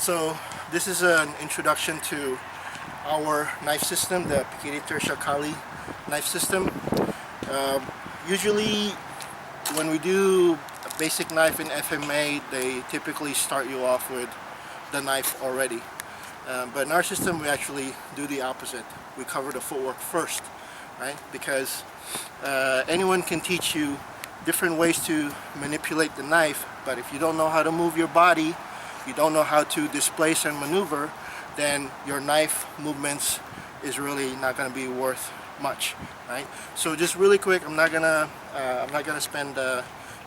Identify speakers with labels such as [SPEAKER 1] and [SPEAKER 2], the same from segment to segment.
[SPEAKER 1] So this is an introduction to our knife system, the Pekiti Tirsia Kali knife system. Usually when we do a basic knife in FMA, they typically start you off with the knife already. But in our system, we actually do the opposite. We cover the footwork first, right? Because anyone can teach you different ways to manipulate the knife, but if you don't know how to move your body, you don't know how to displace and maneuver, then your knife movements is really not going to be worth much, right? So just really quick, I'm not gonna spend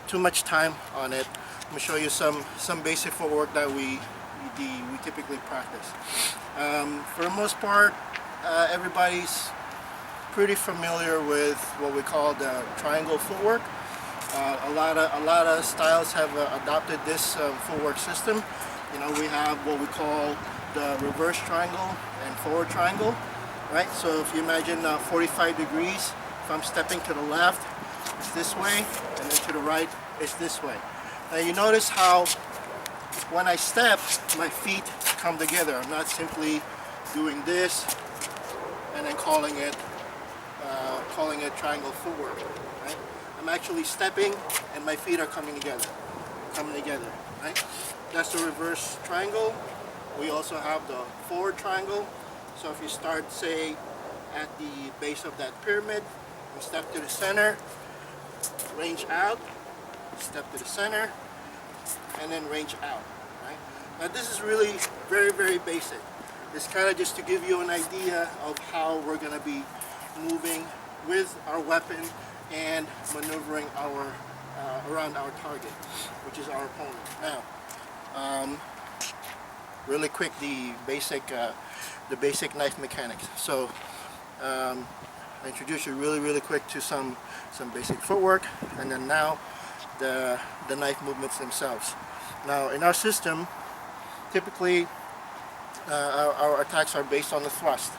[SPEAKER 1] too much time on it. I'm gonna show you some basic footwork that we typically practice. For the most part, everybody's pretty familiar with what we call the triangle footwork. A lot of styles have adopted this footwork system. You know, we have what we call the reverse triangle and forward triangle, right? So if you imagine 45 degrees, if I'm stepping to the left, it's this way, and then to the right, it's this way. Now you notice how when I step, my feet come together. I'm not simply doing this and then calling it triangle footwork, right? I'm actually stepping and my feet are coming together, right? That's the reverse triangle. We also have the forward triangle. So if you start, say, at the base of that pyramid, you step to the center, range out, step to the center, and then range out, right? Now this is really very, very basic. It's kind of just to give you an idea of how we're going to be moving with our weapon and maneuvering around our target, which is our opponent. Now, really quick, the basic knife mechanics. So I introduce you really quick to some basic footwork, and then now the knife movements themselves. Now in our system, typically our attacks are based on the thrust,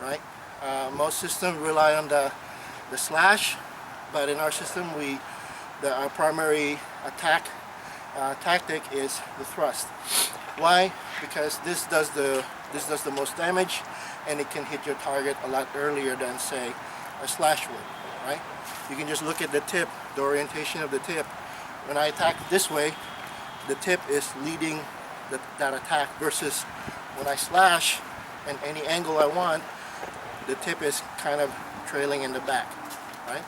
[SPEAKER 1] right? Most systems rely on the slash, but in our system our primary attack tactic is the thrust. Why? Because this does the most damage, and it can hit your target a lot earlier than, say, a slash would, right? You can just look at the tip, the orientation of the tip. When I attack this way, the tip is leading that attack, versus when I slash in any angle I want, the tip is kind of trailing in the back, right?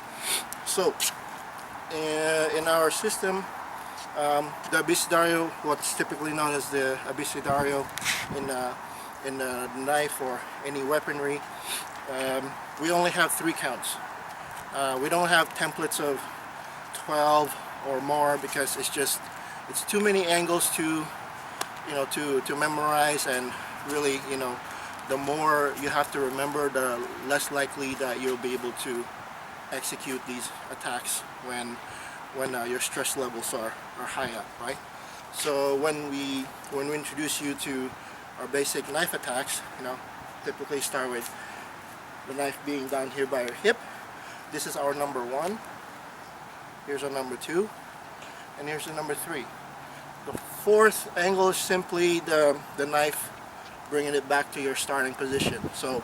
[SPEAKER 1] So in our system, the abecedario, what's typically known as the abecedario in the knife or any weaponry, we only have 3 counts. We don't have templates of 12 or more, because it's too many angles to memorize, and really, the more you have to remember, the less likely that you'll be able to execute these attacks when your stress levels are high up, right? So when we introduce you to our basic knife attacks, typically start with the knife being down here by our hip. This is our number 1. Here's our number 2, and here's the number 3. The 4th angle is simply the knife bringing it back to your starting position. So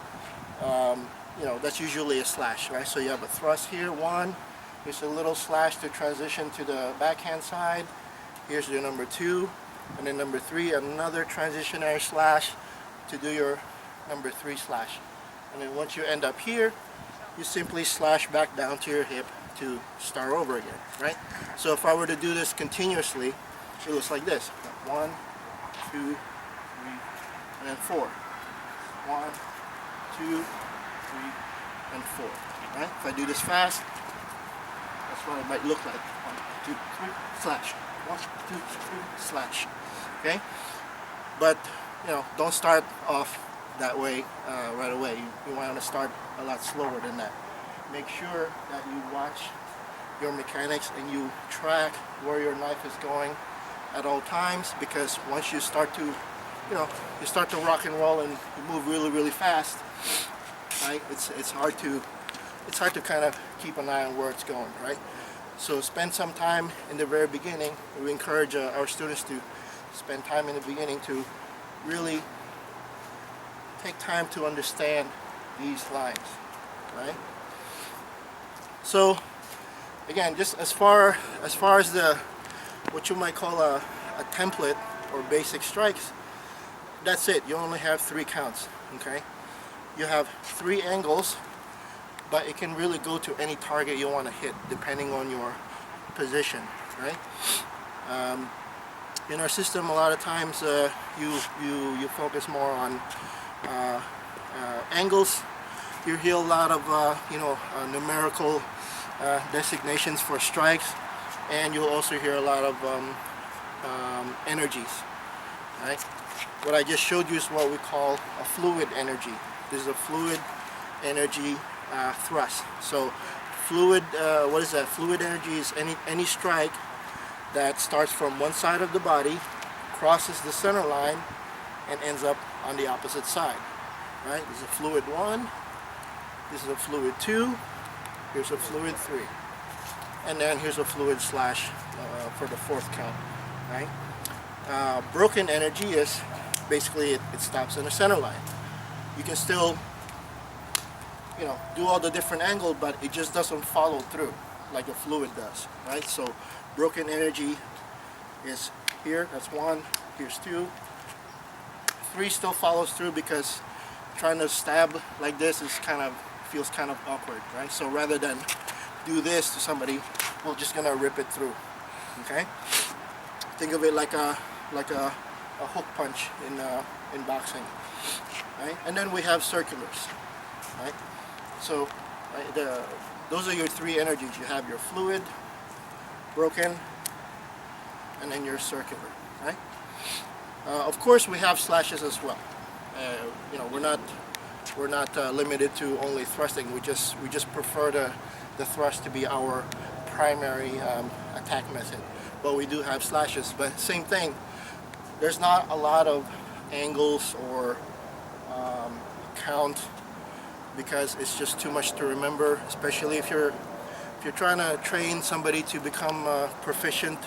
[SPEAKER 1] that's usually a slash, right? So you have a thrust here, 1. Here's a little slash to transition to the backhand side. Here's your number 2, and then number 3, another transitionary slash to do your number 3 slash. And then once you end up here, you simply slash back down to your hip to start over again, right? So if I were to do this continuously, it looks like this: 1, 2, 3, and then 4. 1, 2, 3, and 4. Right? If I do this fast, that's what it might look like. 1, 2, 3, slash. 1, 2, 3, slash. Okay? But don't start off that way right away. You want to start a lot slower than that. Make sure that you watch your mechanics and you track where your knife is going at all times, because once you start to rock and roll and you move really fast, right? It's hard to kind of keep an eye on where it's going, right? So spend some time in the very beginning. We encourage our students to spend time in the beginning to really take time to understand these lines, right? So again, just as far as the what you might call a template or basic strikes, that's it. You only have 3 counts. Okay, you have 3 angles, but it can really go to any target you want to hit depending on your position, right? In our system, a lot of times you focus more on angles. You hear a lot of numerical designations for strikes, and you'll also hear a lot of energies, right? What I just showed you is what we call a fluid energy. This is a fluid energy thrust. So fluid, what is that? Fluid energy is any strike that starts from one side of the body, crosses the center line, and ends up on the opposite side, right? This is a fluid 1, this is a fluid 2, here's a fluid 3, and then here's a fluid slash for the 4th count, right? Broken energy is basically it stops in the center line. You can still, do all the different angles, but it just doesn't follow through like a fluid does, right? So broken energy is here, that's 1, here's 2. 3 still follows through because trying to stab like this feels kind of awkward, right? So rather than do this to somebody, we're just gonna rip it through. Okay? Think of it like a hook punch in boxing, right? And then we have circulars, right? So those are your 3 energies. You have your fluid, broken, and then your circular, right? Of course, we have slashes as well. We're not limited to only thrusting. We just prefer the thrust to be our primary attack method. But we do have slashes. But same thing. There's not a lot of angles or count because it's just too much to remember. Especially if you're trying to train somebody to become proficient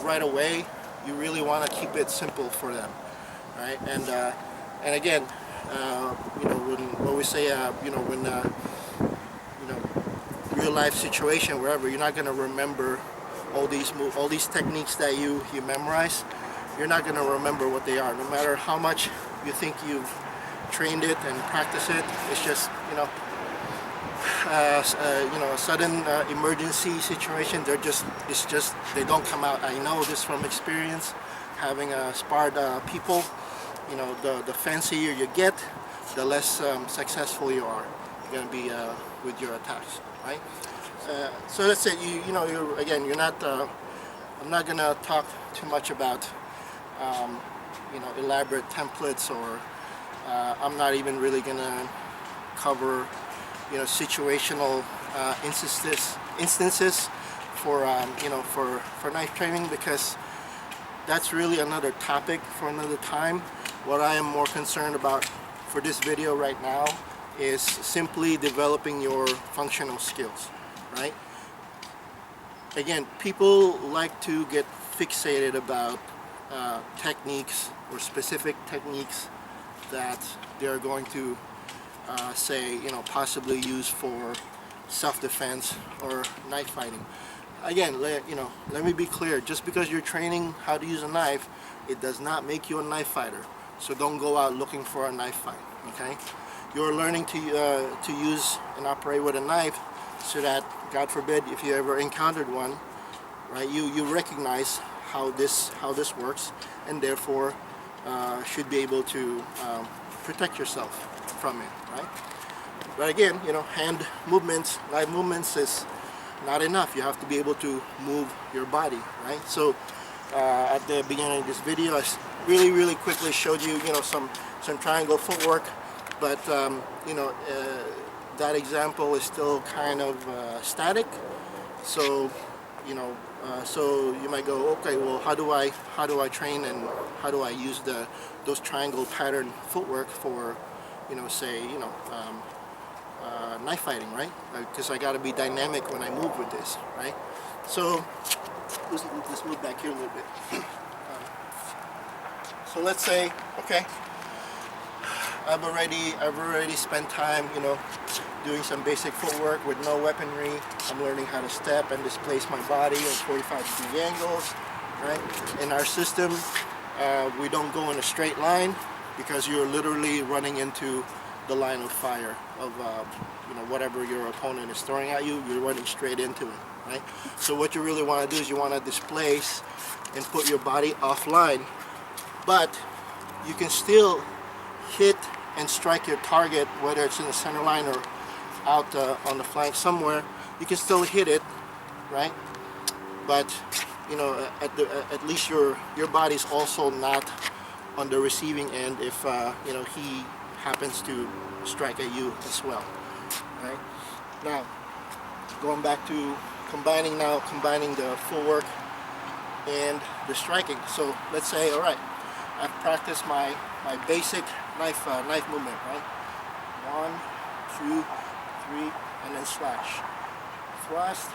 [SPEAKER 1] right away. You really want to keep it simple for them, right? And again, when we say, real life situation, wherever, you're not going to remember all these techniques that you memorize. You're not going to remember what they are, no matter how much you think you've trained it and practiced it. It's just, a sudden emergency situation. They don't come out. I know this from experience, having sparred people. The fancier you get, the less successful you are going to be with your attacks, right? So that's it. You're not. I'm not going to talk too much about elaborate templates, or I'm not even really going to cover situational instances for knife training, because that's really another topic for another time. What I am more concerned about for this video right now is simply developing your functional skills, right? Again, people like to get fixated about techniques or specific techniques that they're going to possibly use for self-defense or knife fighting. Again, let me be clear. Just because you're training how to use a knife, it does not make you a knife fighter. So don't go out looking for a knife fight. Okay? You're learning to use and operate with a knife so that, God forbid, if you ever encountered one, right, you recognize how this works, and therefore should be able to protect yourself from it, right? But again, hand movements, knife movements is not enough. You have to be able to move your body, right? So at the beginning of this video, I really quickly showed you, some triangle footwork, but that example is still kind of static. So so you might go, okay, well, how do I train and how do I use those triangle pattern footwork for, knife fighting, right? Because I got to be dynamic when I move with this, right? So let's move back here a little bit. So let's say, okay, I've already spent time, doing some basic footwork with no weaponry. I'm learning how to step and displace my body at 45-degree angles, right? In our system, we don't go in a straight line because you're literally running into the line of fire of whatever your opponent is throwing at you. You're running straight into it, right? So what you really want to do is you want to displace and put your body offline, but you can still hit and strike your target, whether it's in the center line or out on the flank somewhere. You can still hit it, right? But at least your body's also not on the receiving end if he happens to strike at you as well, right? Now, going back to combining the footwork and the striking. So let's say, all right, I've practiced my basic knife movement, right? 1, 2, 3, and then slash. Thrust,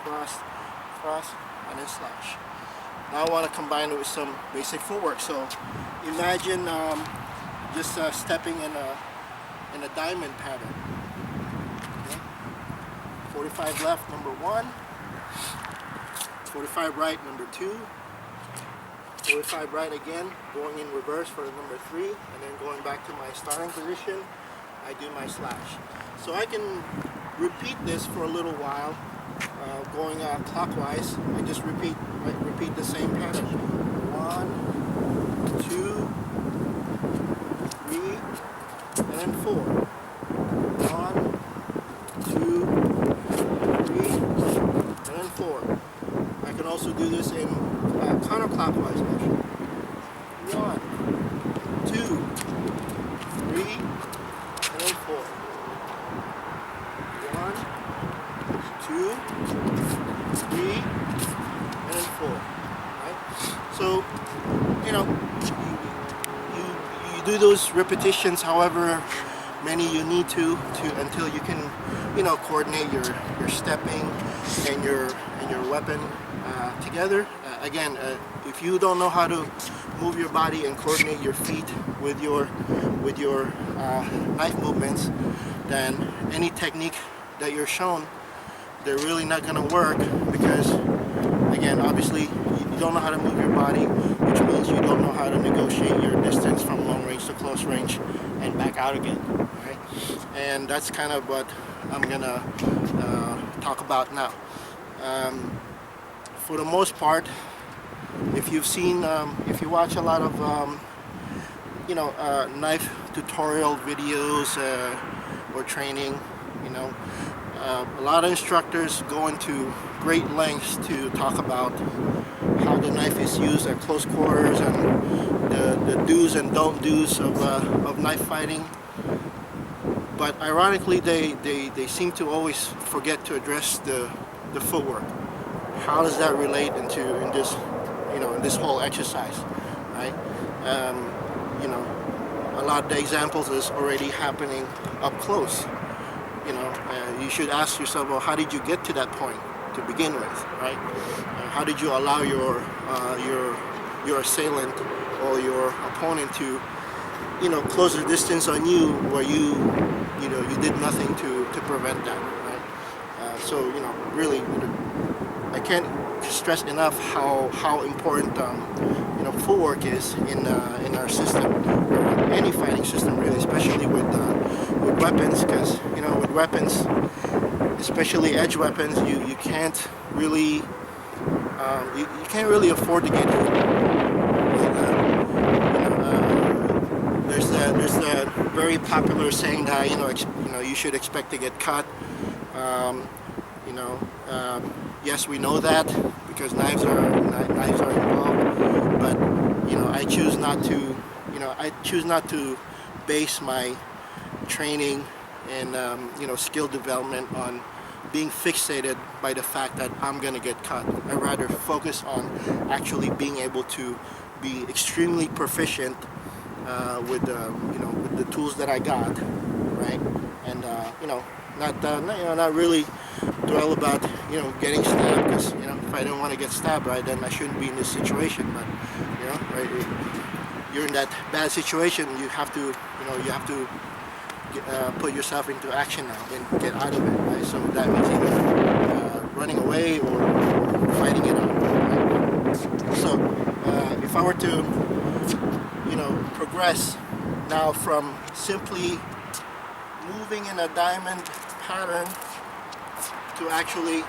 [SPEAKER 1] thrust, thrust, and then slash. Now I want to combine it with some basic footwork. So imagine just stepping in a diamond pattern. Okay? 45 left, number 1. 45 right, number 2. 45 right again, going in reverse for the number 3, and then going back to my starting position, I do my slash. So I can repeat this for a little while, going clockwise. I just repeat the same pattern. 1, 2, 3, and then 4. 1, 2, 3, and then 4. I can also do this in counterclockwise motion. 1, 2, 3, and then 4. 1, 2, 3, and then 4. Right? So, you do those repetitions however many you need to until you can, coordinate your stepping and your weapon together. Again, if you don't know how to move your body and coordinate your feet with your knife movements, then any technique that you're shown, they're really not going to work because, again, obviously you don't know how to move your body, which means you don't know how to negotiate your distance from long range to close range and back out again. Right? And that's kind of what I'm going to talk about now. For the most part, if you watch a lot of knife tutorial videos or training, a lot of instructors go into great lengths to talk about how the knife is used at close quarters and the do's and don't do's of knife fighting. But ironically, they seem to always forget to address the footwork. How does that relate in this whole exercise, right? A lot of the examples is already happening up close. You should ask yourself, well, how did you get to that point to begin with, right? How did you allow your assailant or your opponent to, close the distance on you where you did nothing to prevent that, right? So really, I can't stress enough how important footwork is in our system, or any fighting system really, especially with weapons, because with weapons, especially edge weapons, you can't really you can't really afford to get hit. There's a very popular saying that you should expect to get cut. Yes, we know that because knives are involved, but I choose not to base my training and skill development on being fixated by the fact that I'm gonna get cut. I rather focus on actually being able to be extremely proficient with the tools that I got, right? And not really dwell about getting stabbed, because if I don't want to get stabbed, right, then I shouldn't be in this situation. But right, you're in that bad situation, you have to, put yourself into action now and get out of it, right? So that means either running away or fighting it out. Right? So if I were to, progress now from simply moving in a diamond pattern to actually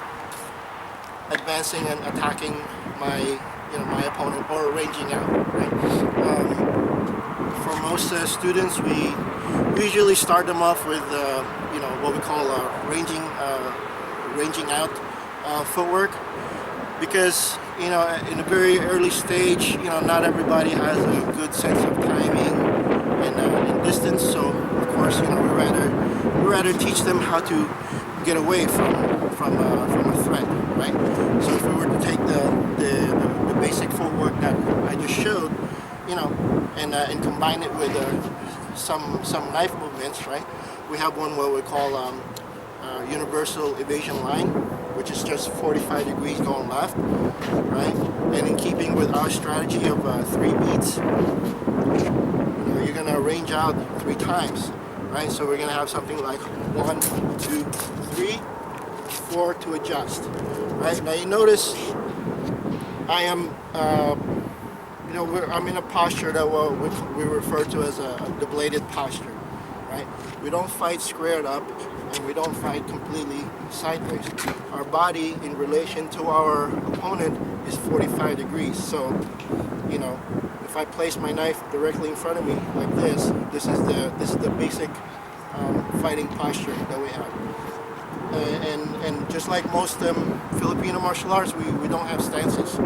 [SPEAKER 1] advancing and attacking my opponent or ranging out, right? For most students, we usually start them off with what we call ranging out footwork, because in a very early stage, not everybody has a good sense of timing and distance. So of course, we rather teach them how to get away from a threat, right? So if we were to take the basic footwork that I just showed, and combine it with some knife movements, right? We have one what we call universal evasion line, which is just 45 degrees going left, right? And in keeping with our strategy of 3 beats, you're gonna range out 3 times, right? So we're gonna have something like 1, 2, 3, 4 to adjust, right? Now you notice I am, I'm in a posture that we refer to as a deblated posture, right? We don't fight squared up, and we don't fight completely sideways. Our body in relation to our opponent is 45 degrees. So, if I place my knife directly in front of me like this, this is the basic fighting posture that we have. And just like most Filipino martial arts, we don't have stances.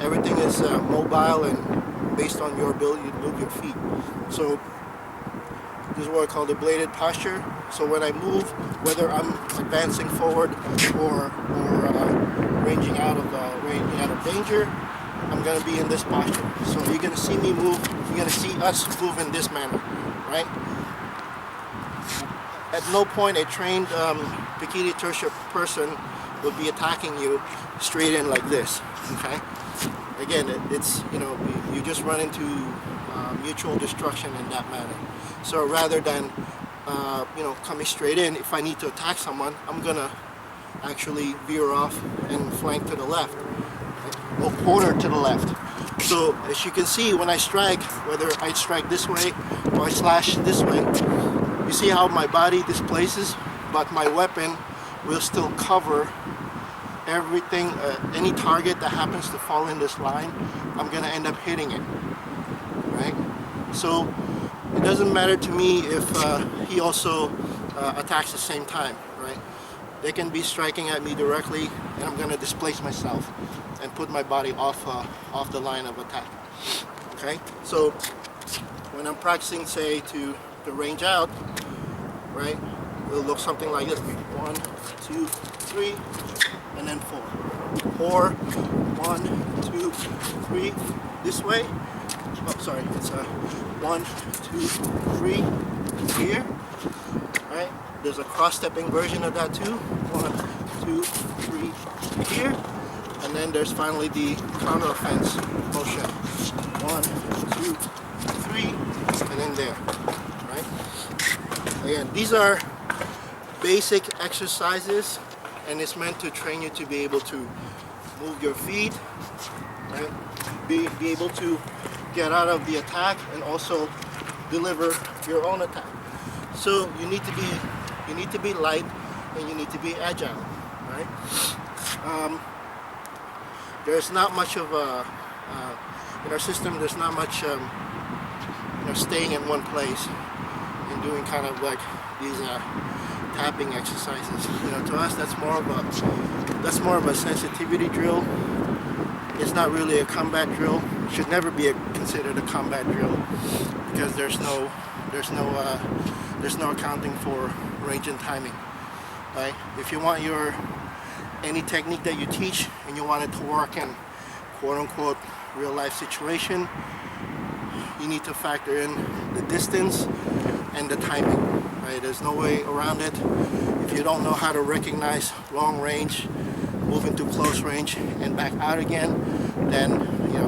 [SPEAKER 1] Everything is mobile and based on your ability to move your feet. So this is what I call the bladed posture. So when I move, whether I'm advancing forward or ranging out of danger, I'm going to be in this posture. So you're going to see me move. You're going to see us move in this manner, right? At no point a trained Pekiti Tirsia person will be attacking you straight in like this. Okay. Again, it's you just run into mutual destruction in that manner. So rather than coming straight in, if I need to attack someone, I'm gonna actually veer off and flank to the left, right? Or corner to the left. So as you can see, when I strike, whether I strike this way or I slash this way, you see how my body displaces, but my weapon will still cover everything, any target that happens to fall in this line, I'm gonna end up hitting it, right? So it doesn't matter to me if he also attacks at the same time, right? They can be striking at me directly, and I'm gonna displace myself and put my body off the line of attack. Okay, so when I'm practicing, say, to range out, right, it'll look something like this: 1, 2, 3, and then 4. Or 1, 2, 3 this way. Oh, sorry, it's 1, 2, 3 here. Right? There's a cross-stepping version of that too. 1, 2, 3 here. And then there's finally the counter-offense motion. 1, 2, 3, and then there. Right? Again, these are basic exercises, and it's meant to train you to be able to move your feet, right? Be able to get out of the attack and also deliver your own attack. So you need to be light, and you need to be agile, right? There's not much of a in our system. There's not much staying in one place and doing kind of like these tapping exercises. To us, that's more of a sensitivity drill. It's not really a combat drill. It should never be considered a combat drill, because there's no accounting for range and timing, right? If you want any technique that you teach and you want it to work in quote-unquote real-life situation, you need to factor in the distance and the timing, right? There's no way around it. If you don't know how to recognize long range, move into close range and back out again, then you're